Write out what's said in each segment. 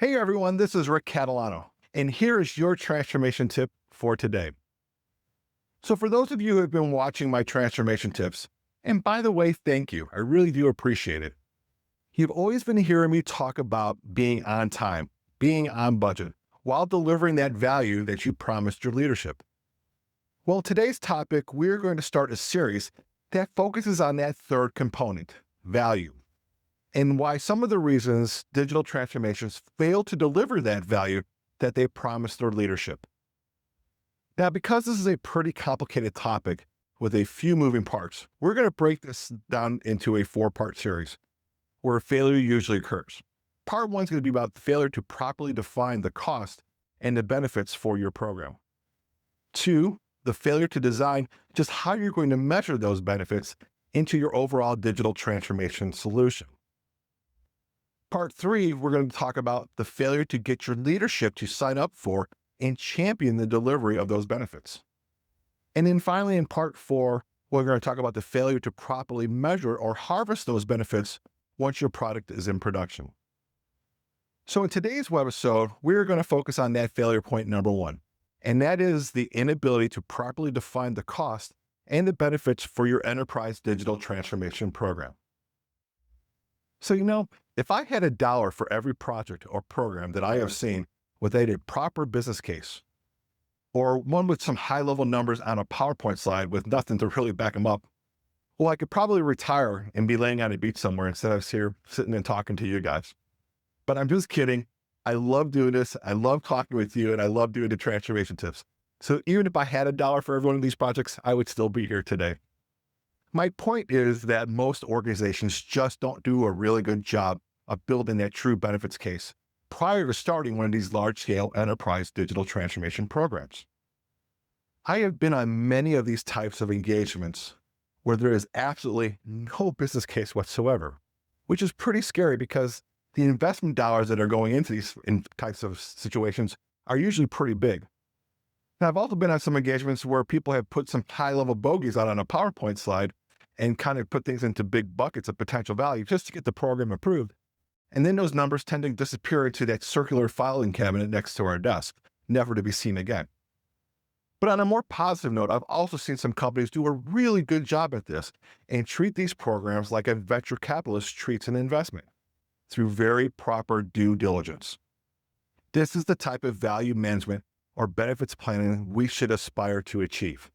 Hey everyone, this is Rick Catalano, and here is your transformation tip for today. So, for those of you who have been watching my transformation tips, and by the way, thank you, I really do appreciate it. You've always been hearing me talk about being on time, being on budget, while delivering that value that you promised your leadership. Well, today's topic, we're going to start a series that focuses on that third component, value, and why some of the reasons digital transformations fail to deliver that value that they promised their leadership. Now, because this is a pretty complicated topic with a few moving parts, we're going to break this down into a four-part series where failure usually occurs. Part one is going to be about the failure to properly define the cost and the benefits for your program. Two, the failure to design just how you're going to measure those benefits into your overall digital transformation solution. Part three, we're going to talk about the failure to get your leadership to sign up for and champion the delivery of those benefits. And then finally, in part four, we're going to talk about the failure to properly measure or harvest those benefits once your product is in production. So in today's webisode, we're going to focus on that failure point number one, and that is the inability to properly define the cost and the benefits for your enterprise digital transformation program. So, if I had $1 for every project or program that I have seen without a proper business case, or one with some high-level numbers on a PowerPoint slide with nothing to really back them up, well, I could probably retire and be laying on a beach somewhere instead of here sitting and talking to you guys. But I'm just kidding. I love doing this. I love talking with you, and I love doing the transformation tips. So even if I had $1 for every one of these projects, I would still be here today. My point is that most organizations just don't do a really good job of building that true benefits case prior to starting one of these large-scale enterprise digital transformation programs. I have been on many of these types of engagements where there is absolutely no business case whatsoever, which is pretty scary because the investment dollars that are going into these types of situations are usually pretty big. Now, I've also been on some engagements where people have put some high-level bogeys out on a PowerPoint slide and kind of put things into big buckets of potential value just to get the program approved. And then those numbers tend to disappear into that circular filing cabinet next to our desk, never to be seen again. But on a more positive note, I've also seen some companies do a really good job at this and treat these programs like a venture capitalist treats an investment through very proper due diligence. This is the type of value management or benefits planning we should aspire to achieve.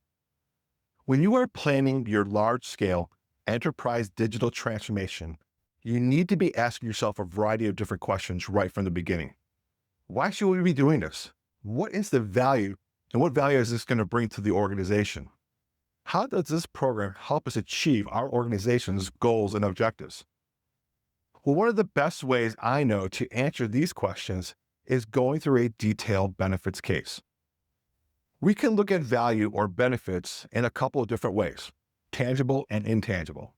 When you are planning your large-scale enterprise digital transformation, you need to be asking yourself a variety of different questions right from the beginning. Why should we be doing this? What is the value, and what value is this going to bring to the organization? How does this program help us achieve our organization's goals and objectives? Well, one of the best ways I know to answer these questions is going through a detailed benefits case. We can look at value or benefits in a couple of different ways, tangible and intangible.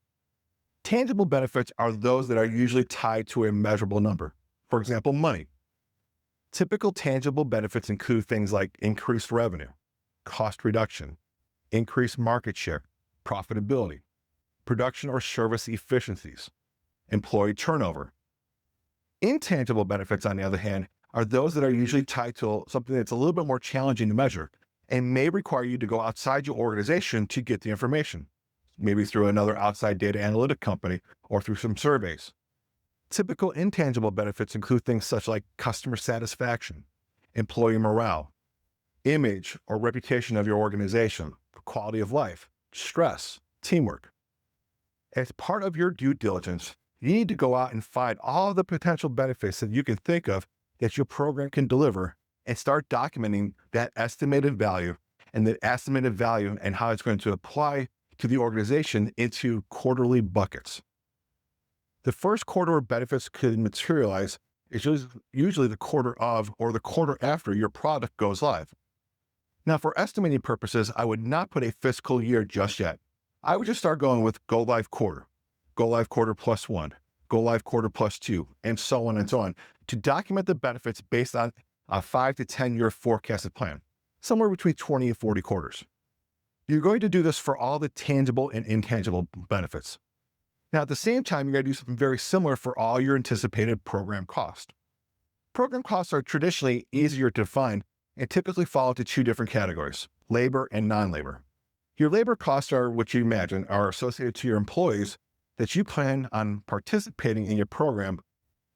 Tangible benefits are those that are usually tied to a measurable number. For example, money. Typical tangible benefits include things like increased revenue, cost reduction, increased market share, profitability, production or service efficiencies, employee turnover. Intangible benefits, on the other hand, are those that are usually tied to something that's a little bit more challenging to measure and may require you to go outside your organization to get the information, maybe through another outside data analytic company or through some surveys. Typical intangible benefits include things such like customer satisfaction, employee morale, image or reputation of your organization, quality of life, stress, teamwork. As part of your due diligence, you need to go out and find all the potential benefits that you can think of that your program can deliver and start documenting that estimated value and how it's going to apply to the organization into quarterly buckets. The first quarter of benefits could materialize is usually the quarter of or the quarter after your product goes live. Now, for estimating purposes, I would not put a fiscal year just yet. I would just start going with go live quarter plus one, go live quarter plus two, and so on and so on to document the benefits based on a 5 to 10 year forecasted plan, somewhere between 20 and 40 quarters. You're going to do this for all the tangible and intangible benefits. Now, at the same time, you're going to do something very similar for all your anticipated program cost. Program costs are traditionally easier to define and typically fall into two different categories: labor and non-labor. Your labor costs are what you imagine are associated to your employees that you plan on participating in your program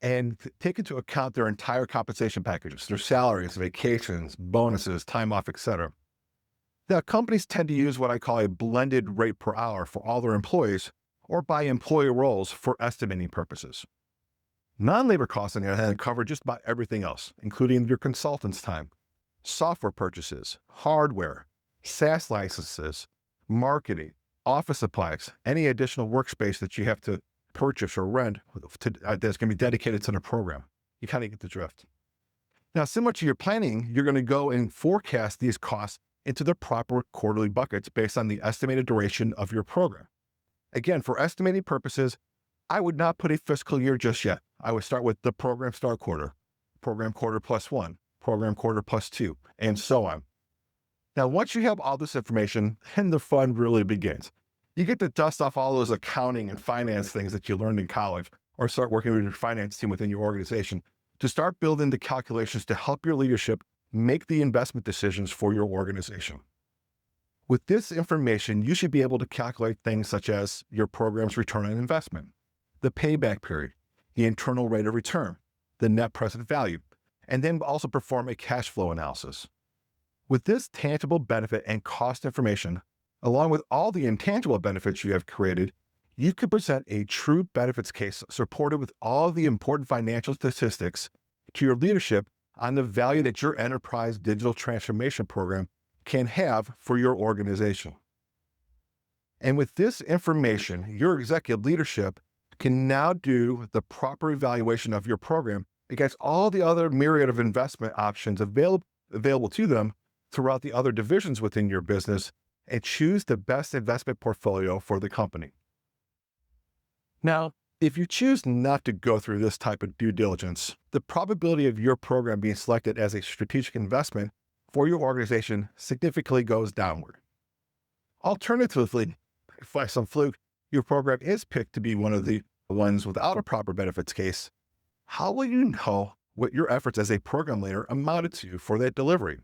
and take into account their entire compensation packages, their salaries, vacations, bonuses, time off, etc. Now, companies tend to use what I call a blended rate per hour for all their employees or by employee roles for estimating purposes. Non-labor costs, on the other hand, cover just about everything else, including your consultant's time, software purchases, hardware, SaaS licenses, marketing, office supplies, any additional workspace that you have to purchase or rent that's going to be dedicated to the program. You kind of get the drift. Now, similar to your planning, you're going to go and forecast these costs into the proper quarterly buckets based on the estimated duration of your program. Again, for estimating purposes, I would not put a fiscal year just yet. I would start with the program start quarter, program quarter +1, program quarter +2, and so on. Now, once you have all this information, then the fun really begins. You get to dust off all those accounting and finance things that you learned in college, or start working with your finance team within your organization to start building the calculations to help your leadership make the investment decisions for your organization. With this information, you should be able to calculate things such as your program's return on investment, the payback period, the internal rate of return, the net present value, and then also perform a cash flow analysis. With this tangible benefit and cost information, along with all the intangible benefits you have created, you could present a true benefits case supported with all the important financial statistics to your leadership on the value that your enterprise digital transformation program can have for your organization. And with this information, your executive leadership can now do the proper evaluation of your program against all the other myriad of investment options available to them throughout the other divisions within your business and choose the best investment portfolio for the company. Now, if you choose not to go through this type of due diligence, the probability of your program being selected as a strategic investment for your organization significantly goes downward. Alternatively, if by some fluke your program is picked to be one of the ones without a proper benefits case, how will you know what your efforts as a program leader amounted to for that delivery?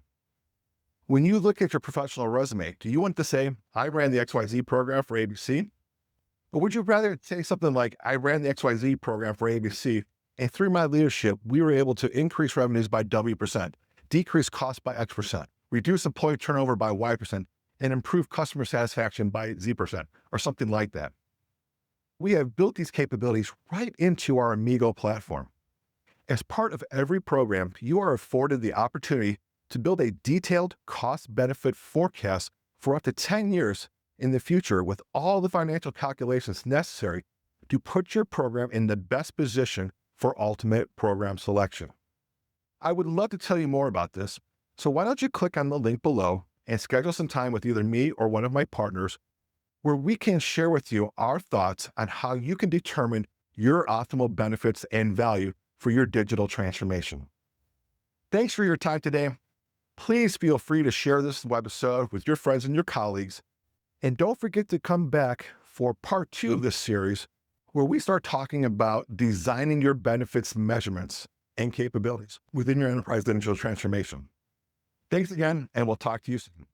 When you look at your professional resume, do you want to say, I ran the XYZ program for ABC? Or would you rather say something like, I ran the XYZ program for ABC, and through my leadership, we were able to increase revenues by W%, decrease costs by X%, reduce employee turnover by Y%, and improve customer satisfaction by Z%, or something like that. We have built these capabilities right into our Amigo platform. As part of every program, you are afforded the opportunity to build a detailed cost-benefit forecast for up to 10 years in the future with all the financial calculations necessary to put your program in the best position for ultimate program selection. I would love to tell you more about this, so why don't you click on the link below and schedule some time with either me or one of my partners where we can share with you our thoughts on how you can determine your optimal benefits and value for your digital transformation. Thanks for your time today. Please feel free to share this webisode with your friends and your colleagues. And don't forget to come back for part 2 of this series, where we start talking about designing your benefits measurements and capabilities within your enterprise digital transformation. Thanks again, and we'll talk to you soon.